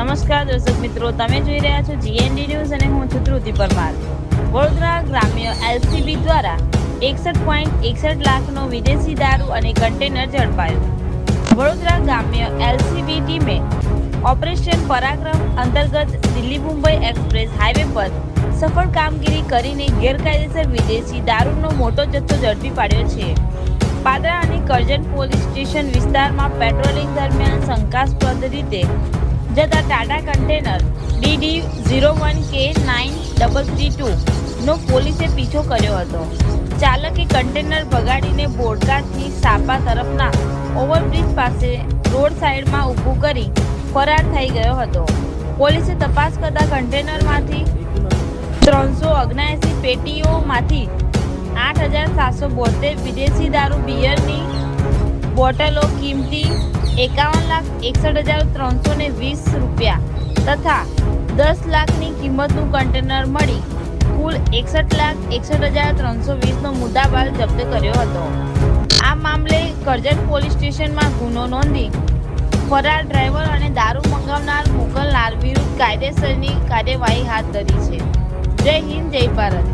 નમસ્કાર દર્શક મિત્રો, તમે જોઈ રહ્યા છો જીએનડી ન્યૂઝ અને હું છું ધ્રુતિ પરમાર। વડોદરા ગ્રામ્ય એલસીબી દ્વારા 61.61 લાખનો વિદેશી દારૂ અને કન્ટેનર ઝડપાયું। વડોદરા ગ્રામ્ય એલસીબી ટીમે ઓપરેશન પરાક્રમ અંતર્ગત દિલ્હી મુંબઈ એક્સપ્રેસ હાઈવે પર સફળ કામગીરી કરીને ગેરકાયદેસર વિદેશી દારૂનો મોટો જથ્થો ઝડપી પાડ્યો છે। પાદરા અને કરજણ પોલીસ સ્ટેશન વિસ્તારમાં પેટ્રોલિંગ દરમિયાન શંકાસ્પદ રીતે જતા ટાટા કન્ટેનર DD01K9332 નો પોલીસે પીછો કર્યો હતો। ચાલકે કન્ટેનર ભગાડીને બોડકાથી સાપા તરફના ઓવરબ્રિજ પાસે રોડ સાઈડમાં ઊભું કરી ફરાર થઈ ગયો હતો। પોલીસે તપાસ કરતા કન્ટેનરમાંથી 379 પેટીઓમાંથી 8,772 વિદેશી દારૂ બિયરની બોટલો કિંમતી 51,61,320 રૂપિયા તથા 10 લાખની કિંમતનું કન્ટેનર મળી કુલ 61,61,320 નો મુદ્દામાલ જપ્ત કર્યો હતો। આ મામલે કરજણ પોલીસ સ્ટેશનમાં ગુનો નોંધી ફરાર ડ્રાઈવર અને દારૂ મંગાવનાર મોકલનાર વિરુદ્ધ કાયદેસરની કાર્યવાહી હાથ ધરી છે। જય હિન્દ, જય ભારત।